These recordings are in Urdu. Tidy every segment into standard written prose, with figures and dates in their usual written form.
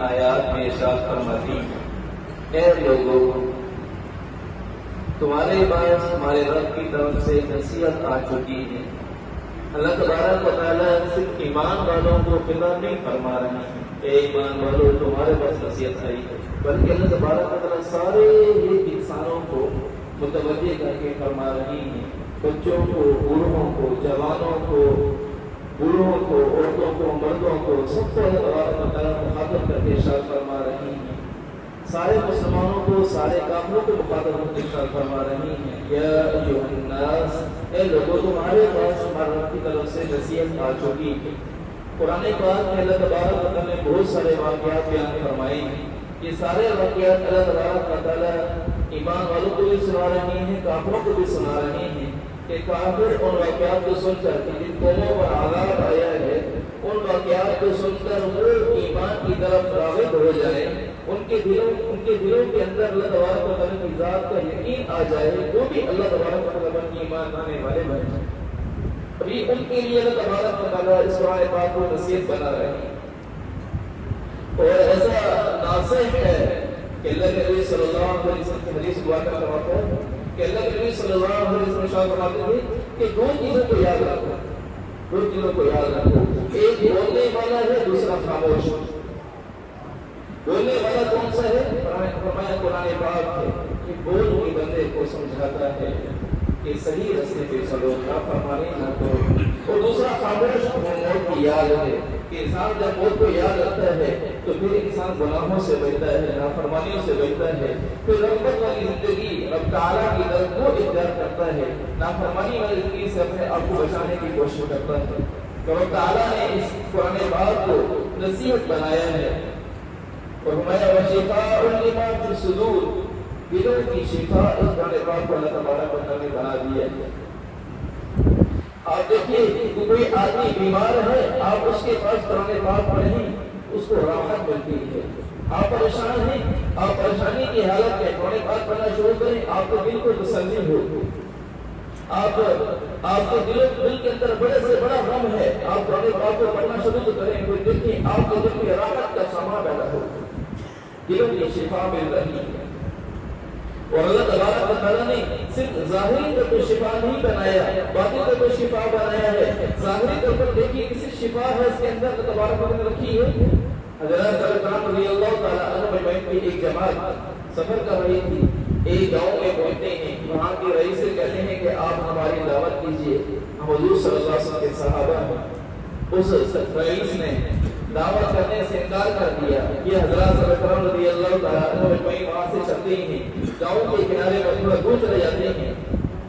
آیات میں ارشاد فرماتی اے لوگوں تمہارے پاس ہمارے رب کی طرف سے نصیحت آ چکی ہے. اللہ تبارک و تعالیٰ صرف ایمان والوں کو خطاب نہیں فرما رہے ہیں اے ایمان والوں تمہارے پاس نصیحت آئی ہے، بلکہ اللہ تبارک و تعالیٰ سارے ہی انسانوں کو متوجہ کر کے فرما رہی ہیں. بچوں کو، بوڑھوں کو، جوانوں کو، بوڑھوں کو، عورتوں کو، مردوں کو، سب کو اللہ تبارک و تعالیٰ مخاطب کر کے ارشاد فرما رہی ہیں. سارے مسلمانوں کو، سارے کافروں کو مخاطب کر کے ارشاد فرما رہی ہیں یا ایھا الناس اے لوگوں تمہارے پاس ہمارے رب کی طرف سے نصیحت آ چکی ہے. قرآن پاک میں اللہ تبارک و تعالیٰ نے بہت سارے واقعات بیان فرمائے ہیں. یہ سارے واقعات اللہ تبارک و تعالیٰ ایمان والوں کو بھی سنا رہے ہیں، کافروں کو بھی سنا رہے ہیں کہ کافر ان واقعات کو سن کر جن قوموں پر عذاب آیا ہے ان واقعات کو سن کر وہ ایمان کی طرف راغب ہو جائے، ان کے دلوں کے اندر اللہ تبارک و تعالیٰ کی ذات کا یقین آ جائے، وہ بھی اللہ تبارک و تعالیٰ کی ایمان لانے والے بن جائیں. ابھی ان کے لیے اللہ تبارک و تعالیٰ اس قرآن پاک کو نصیحت بنا رہے ہیں. اور ایسا ناصح ہے کہ اللہ کے نبی صلی اللہ علیہ وسلم کی حدیث دعا کا فرماتا ہے کہ اللہ کے نبی صلی اللہ علیہ وسلم ارشاد فرماتے ہیں کہ دو چیزوں کو یاد رکھو، دو چیزوں کو یاد رکھو. ایک بولنے والا ہے، دوسرا خاموش. بولنے والا کون سا ہے؟ فرمایا قرآن پاک ہے کہ بول کے بندے کو سمجھاتا ہے کہ صحیح راستے پہ چلو، نافرمانی نہ کرو. اور دوسرا خاموش موت کی یاد ہے کہ انسان جب موت کو یاد رکھتا ہے تو پھر انسان گناہوں سے بچتا ہے، نافرمانیوں سے بچتا ہے، پھر رغبت والی زندگی رب تعالیٰ کی طرف کو اختیار کرتا ہے، نافرمانی والی زندگی سے اپنے آپ کو بچانے کی کوشش کرتا ہے. تو رب تعالیٰ نے اس قرآن پاک کو نصیحت بنایا ہے. اور ہمارا وشفاء لما فی الصدور، دلوں کی شفا اس قرآن پاک کو اللہ تبارک و تعالیٰ نے بنا دیا ہے. آپ دیکھیے کہ کوئی آدمی بیمار ہے، آپ اس کے پاس قرآن پاک پڑھیں اس کو راحت ملتی ہے. آپ پریشان ہیں، آپ پریشانی کی حالت میں قرآن پاک پڑھنا شروع کریں، آپ کے دل کو تسلی ہو. آپ کے دل کے اندر بڑے سے بڑا غم ہے، آپ قرآن پاک کو پڑھنا شروع تو کریں، کوئی دیکھیں آپ کے دل میں راحت کا سامان پیدا ہو، دلوں کی شفا مل رہی ہے. اور اللہ تبارک و تعالیٰ نے صرف ظاہری طور پر شفا نہیں بنایا، باطنی طور پر شفا بنایا ہے. ظاہری طور پر دیکھیے کسی شفا ہے اس کے اندر اللہ تبارک و تعالیٰ نے رکھی ہے. حضرت رضی اللہ تعالیٰ عنہ مجمعین کی ایک جماعت سفر کر رہی تھی. ایک گاؤں میں پہنچتے ہیں، وہاں کے رئیس سے کہتے ہیں کہ آپ ہماری دعوت کیجیے. ہم حضور صلی اللہ علیہ وسلم کے صحابہ ہیں. اس رئیس نے دعوت کرنے سے انکار کر دیا. یہ حضرات رضی اللہ تعالیٰ عنہ مجمعین وہاں سے چلتے ہیں، گاؤں کے کنارے پر تھوڑا دور چلے جاتے ہیں.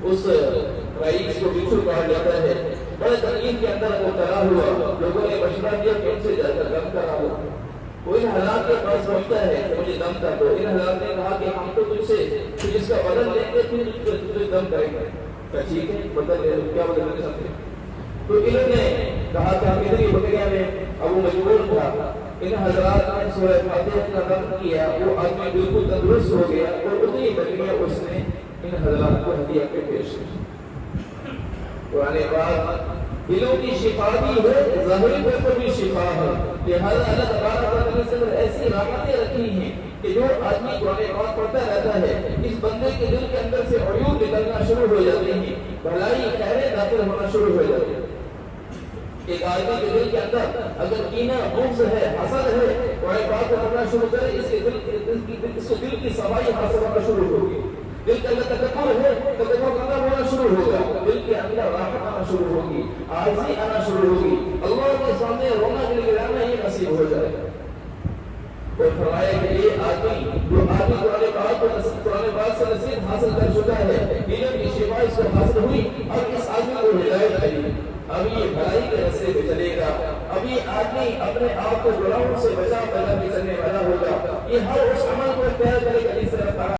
اس رئیس کو بچھو کہا جاتا ہے. بڑے تکلیف کے اندر مبتلا ہوا. لوگوں نے مشورہ دیا کہ ان سے جا کر دم کرا ہوا. وہ ان حالات کے پاس پہنچتا ہے کہ مجھے دم کر دو. ان حالات نے کہا کہ ہم تو تجھ سے جس کا بدل لیں گے پھر تجھے دم کریں گے. کہا ٹھیک ہے بدل لے لو، کیا بدل لے سکتے ہیں؟ تو انہوں نے کہا کہ ہم ادھر ہی بکریا میں. اب وہ مجبور تھا. ان حضرات نے سورہ فاتحہ کا دم کیا، وہ آدمی بالکل تندرست ہو گیا اور اتنی بکریاں اس نے ان حضرات کو ہدیہ کے پیش کی. قرآن پاک دلوں کی شفا بھی ہے، ظاہری طور پر بھی شفا ہے. لہٰذا اللہ تبارک و تعالیٰ نے ایسی رحمتیں رکھی ہیں کہ جو آدمی قرآن پاک پڑھتا رہتا ہے اس بندے کے دل کے اندر سے عیون نکلنا شروع ہو جاتی ہیں، بھلائی خیریں داخل ہونا شروع ہو جاتی ہیں. ایک آدمی کے دل کے اندر اگر کینہ، بغض ہے، حسد ہے، قرآن پاک کو پڑھنا شروع کرے اس کے دل کی صفائی حاصل ہونا شروع ہوگی. دل کے اندر تکبر ہے، تکبر ختم ہونا شروع ہوگا. دل کے اندر راحت آنا شروع ہوگی، عاجزی آنا شروع ہوگی. اللہ کے سامنے رونا گڑگڑانا ہی نصیب ہو جائے گا. اور فرمایا کہ یہ آدمی جو آدمی قرآن پاک سے نصیحت حاصل کر چکا ہے، دلوں کی شفا اس کو حاصل ہوئی، اب اس آدمی کو ہدایت ملی. اب یہ بھلائی کے راستے پہ چلے گا. اب یہ آدمی اپنے آپ کو گناہوں سے بچا کے چلنے والا ہوگا. یہ ہر اس عمل کو اختیار کرے گا جس سے